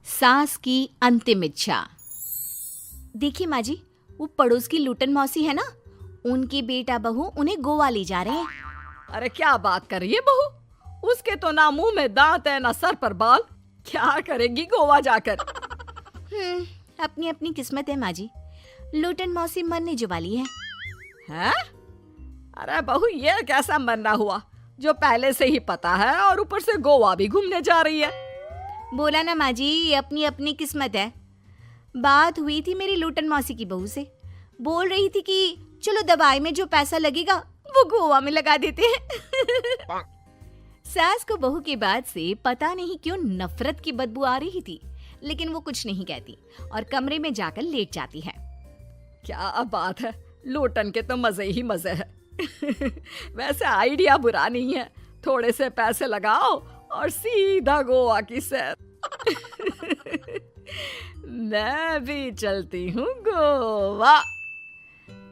सास की अंतिम इच्छा। देखिए माँ जी, वो पड़ोस की लूटन मौसी है ना, उनकी बेटा बहू उन्हें गोवा ले जा रहे हैं। अरे क्या बात कर रही है बहू, उसके तो ना मुंह में दांत है ना सर पर बाल, क्या करेगी गोवा जाकर। अपनी अपनी किस्मत है माँ जी, लूटन मौसी मरने जो वाली है। हैं? अरे बहू, ये कैसा मरना हुआ जो पहले से ही पता है और ऊपर से गोवा भी घूमने जा रही है। बोला ना माँ जी, ये अपनी अपनी किस्मत है। बात हुई थी मेरी लूटन मौसी की बहू से, बोल रही थी कि चलो दवाई में जो पैसा लगेगा वो गोवा में लगा देते हैं। सास को बहू की बात से पता नहीं क्यों नफरत की बदबू आ रही थी, लेकिन वो कुछ नहीं कहती और कमरे में जाकर लेट जाती है। क्या बात है, लूटन के तो मजे ही मजे है। वैसे आइडिया बुरा नहीं है, थोड़े से पैसे लगाओ और सीधा गोवा की सैर। मैं भी चलती हूँ गोवा।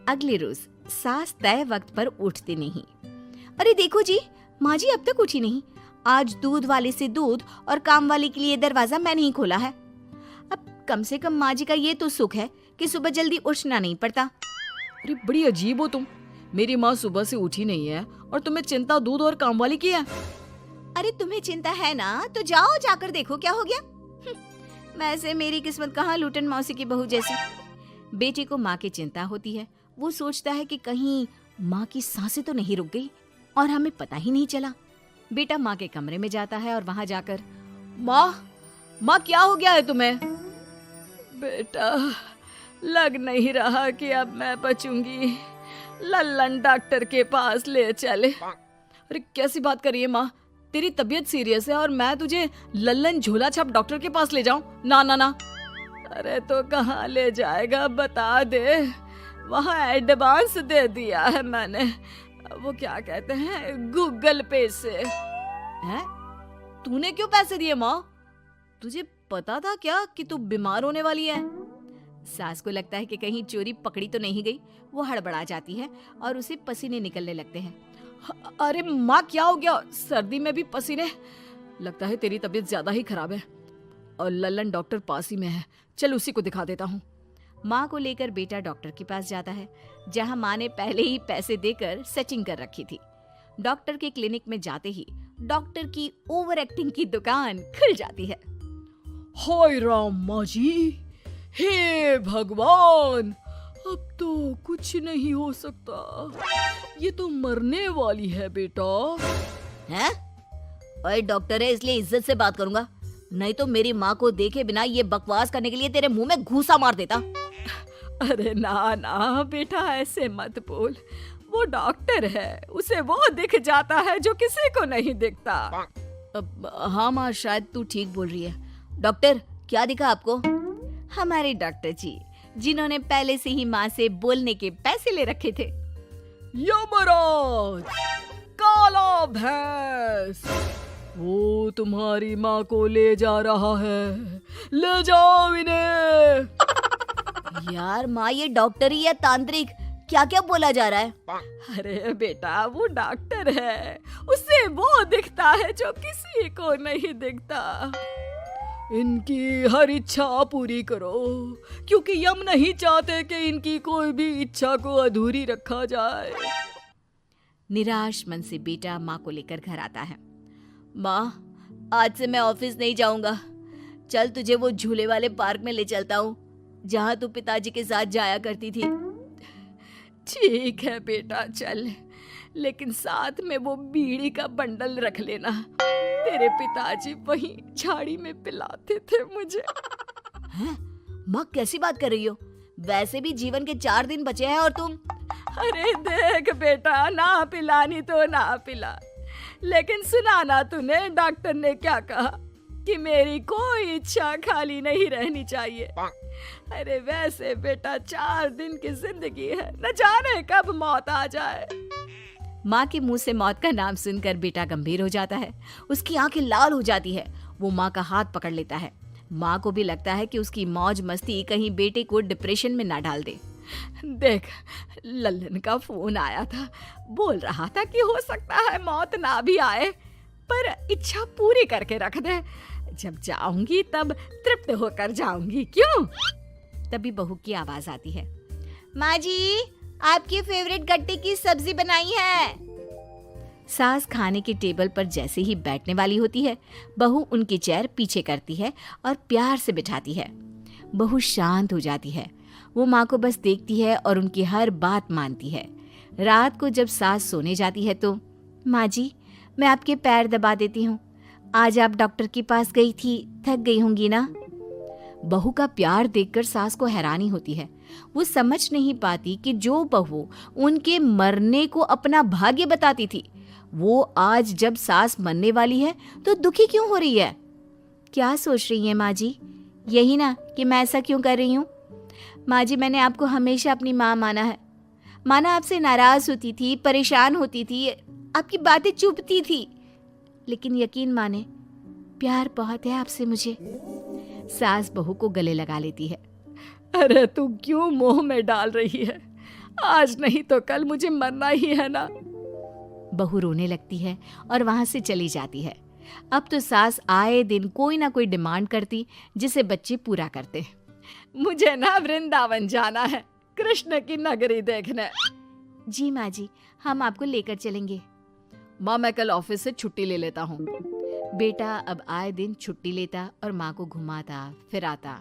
अगले रोज सास तय वक्त पर उठती नहीं। अरे देखो जी, माँ जी अब तक उठी नहीं। आज दूध वाले से दूध और काम वाले के लिए दरवाजा मैंने ही खोला है। अब कम से कम माँ जी का ये तो सुख है कि सुबह जल्दी उठना नहीं पड़ता। अरे बड़ी अजीब हो तुम, मेरी माँ सुबह से उठी नहीं है और तुम्हें चिंता दूध और काम वाली की है। अरे तुम्हें चिंता है ना, तो जाओ जाकर देखो क्या हो गया। वैसे मेरी किस्मत कहाँ लूटन मौसी की बहू जैसी। बेटे को माँ की चिंता होती है, वो सोचता है कि कहीं माँ की सांसें तो नहीं रुक गई और हमें पता ही नहीं चला। बेटा माँ के कमरे में जाता है और वहां जाकर, माँ क्या हो गया है तुम्हें? बेटा, लग नहीं रहा कि अब मैं बचूंगी, लल्लन डॉक्टर के पास ले चले। अरे कैसी बात कर रही है माँ, तेरी तबीयत सीरियस है और मैं तुझे लल्लन झोला छाप डॉक्टर के पास ले जाऊं? ना ना ना। अरे तो कहाँ ले जाएगा बता दे, वहाँ एडवांस दे दिया है मैंने, वो क्या कहते हैं, गूगल पे से। हैं? तूने क्यों पैसे दिए माँ? तुझे पता था क्या कि तू बीमार होने वाली है? सास को लगता है कि कहीं चोरी पकड़ी तो नहीं गई। वो हड़बड़ा जाती है और उसे पसीने निकलने लगते हैं। अरे माँ क्या हो गया, सर्दी में भी पसीने? लगता है तेरी तबीयत ज्यादा ही खराब है और लल्लन डॉक्टर पास ही में है, चल उसी को दिखा देता हूँ। माँ को लेकर बेटा डॉक्टर के पास जाता है, जहाँ माँ ने पहले ही पैसे देकर सेटिंग कर रखी थी। डॉक्टर के क्लिनिक में जाते ही डॉक्टर की ओवर एक्टिंग की दुकान खुल जाती है। हाय राम माँ जी, हे भगवान, अब तो कुछ नहीं हो सकता, ये तो मरने वाली है बेटा। हैं? ओए डॉक्टर है इसलिए इज्जत से बात करूंगा, नहीं तो मेरी माँ को देखे बिना ये बकवास करने के लिए तेरे मुंह में घूसा मार देता। अरे ना ना बेटा, ऐसे मत बोल, वो डॉक्टर है, उसे वो दिख जाता है जो किसी को नहीं दिखता। हाँ माँ, शायद तू ठीक बोल रही है। डॉक्टर क्या दिखा आपको? हमारे डॉक्टर जी, जिन्होंने पहले से ही माँ से बोलने के पैसे ले रखे थे। यमराज, काला भैंस, वो तुम्हारी माँ को ले जा रहा है, ले जाओ इन्हें। यार माँ, ये डॉक्टर ही या तांत्रिक, क्या क्या बोला जा रहा है? अरे बेटा, वो डॉक्टर है, उसे वो दिखता है जो किसी को नहीं दिखता। इनकी हर इच्छा पूरी करो, क्योंकि यम नहीं चाहते कि इनकी कोई भी इच्छा को अधूरी रखा जाए। निराश मन से बेटा माँ को लेकर घर आता है। माँ, आज से मैं ऑफिस नहीं जाऊंगा, चल तुझे वो झूले वाले पार्क में ले चलता हूँ जहाँ तू पिताजी के साथ जाया करती थी। ठीक है बेटा चल, लेकिन साथ में वो बीड़ी का बंडल रख लेना, तेरे पिताजी वहीं झाड़ी में पिलाते थे मुझे। हैं? माँ कैसी बात कर रही हो? वैसे भी जीवन के 4 दिन बचे हैं और तुम। अरे देख बेटा, ना पिलानी तो ना पिला, लेकिन सुना ना तूने डॉक्टर ने क्या कहा कि मेरी कोई इच्छा खाली नहीं रहनी चाहिए। अरे वैसे बेटा 4 दिन की जिंदगी है, न जाने कब मौत आ जाए। माँ के मुंह से मौत का नाम सुनकर बेटा गंभीर हो जाता है, उसकी आंखें लाल हो जाती है। वो माँ का हाथ पकड़ लेता है। माँ को भी लगता है कि उसकी मौज मस्ती कहीं बेटे को डिप्रेशन में ना डाल दे। देख, लल्लन का फोन आया था, बोल रहा था कि हो सकता है मौत ना भी आए, पर इच्छा पूरी करके रख दे। जब जाऊंगी तब तृप्त होकर जाऊंगी, क्यों? तभी बहू की आवाज आती है, माँ जी आपकी फेवरेट गट्टे की सब्जी बनाई है। सास खाने के टेबल पर जैसे ही बैठने वाली होती है, बहू उनकी चेयर पीछे करती है और प्यार से बिठाती है। बहू शांत हो जाती है। वो माँ को बस देखती है और उनकी हर बात मानती है। रात को जब सास सोने जाती है तो, माँ जी मैं आपके पैर दबा देती हूँ, आज आप डॉक्टर के पास गई थी, थक गई होंगी ना। बहू का प्यार देखकर सास को हैरानी होती है। वो समझ नहीं पाती कि जो बहू उनके मरने को अपना भाग्य बताती थी, वो आज जब सास मरने वाली है तो दुखी क्यों हो रही है। क्या सोच रही है माँ जी? यही ना कि मैं ऐसा क्यों कर रही हूँ। माँ जी मैंने आपको हमेशा अपनी माँ माना है। माना आपसे नाराज होती थी, परेशान होती थी, आपकी बातें चुभती थी, लेकिन यकीन माने प्यार बहुत है आपसे मुझे। सास बहू को गले लगा लेती है। अरे तू क्यों मुंह में डाल रही है? आज नहीं तो कल मुझे मरना ही है ना। बहू रोने लगती है और वहां से चली जाती है। अब तो सास आए दिन कोई ना कोई डिमांड करती जिसे बच्चे पूरा करते। मुझे ना वृंदावन जाना है, कृष्ण की नगरी देखने। जी माँ जी हम आपको लेकर चलेंगे। माँ मैं कल ऑफिस से छुट्टी ले लेता हूँ। बेटा अब आए दिन छुट्टी लेता और माँ को घुमाता फिराता।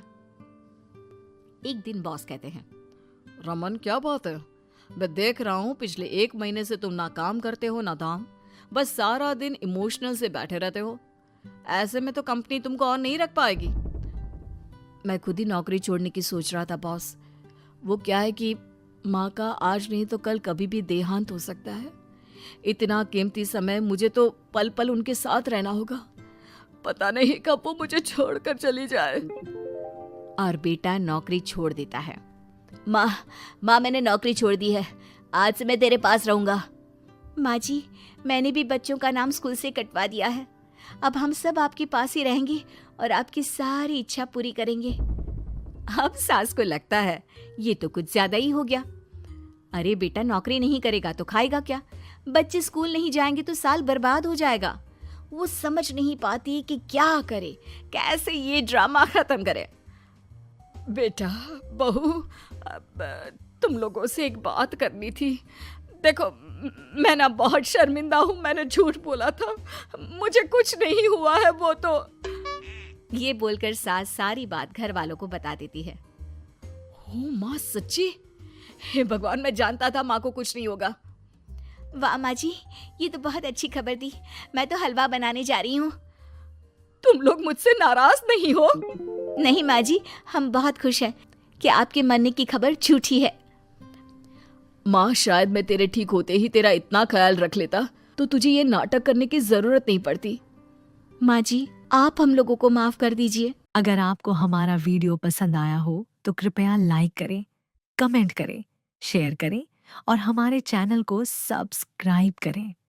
एक दिन बॉस कहते हैं, रमन क्या बात है, मैं देख रहा हूँ पिछले 1 महीने से तुम ना काम करते हो ना दाम, बस सारा दिन इमोशनल से बैठे रहते हो। ऐसे में तो कंपनी तुमको और नहीं रख पाएगी। मैं खुद ही नौकरी छोड़ने की सोच रहा था बॉस। वो क्या है कि माँ का आज नहीं तो कल कभी भी देहांत हो सकता है। इतना कीमती समय मुझे तो पल पल उनके साथ रहना होगा। पता नहीं कब वो मुझे छोड़कर चली जाए। और बेटा नौकरी छोड़ देता है। माँ मैंने नौकरी छोड़ दी है, आज से मैं तेरे पास रहूंगा। माँ जी मैंने भी बच्चों का नाम स्कूल से कटवा दिया है, अब हम सब आपके पास ही रहेंगे और आपकी सारी इच्छा पूरी करेंगे। अब सास को लगता है ये तो कुछ ज्यादा ही हो गया। अरे बेटा नौकरी नहीं करेगा तो खाएगा क्या? बच्चे स्कूल नहीं जाएंगे तो साल बर्बाद हो जाएगा। वो समझ नहीं पाती कि क्या करे, कैसे ये ड्रामा खत्म करे। बेटा बहू अब तुम लोगों से एक बात करनी थी। देखो मैं ना बहुत शर्मिंदा हूँ, मैंने झूठ बोला था, मुझे कुछ नहीं हुआ है। वो तो ये बोलकर सास सारी बात घर वालों को बता देती है। ओ माँ सच्ची? हे भगवान मैं जानता था माँ को कुछ नहीं होगा। वाह माँ जी ये तो बहुत अच्छी खबर दी, मैं तो हलवा बनाने जा रही हूँ। तुम लोग मुझसे नाराज नहीं हो? नहीं माँ जी हम बहुत खुश हैं कि आपके मरने की खबर झूठी है। माँ शायद मैं तेरे ठीक होते ही तेरा इतना ख्याल रख लेता तो तुझे ये नाटक करने की जरूरत नहीं पड़ती। माँ जी आप हम लोगों को माफ कर दीजिए। अगर आपको हमारा वीडियो पसंद आया हो तो कृपया लाइक करें, कमेंट करें, शेयर करें और हमारे चैनल को सब्सक्राइब करें।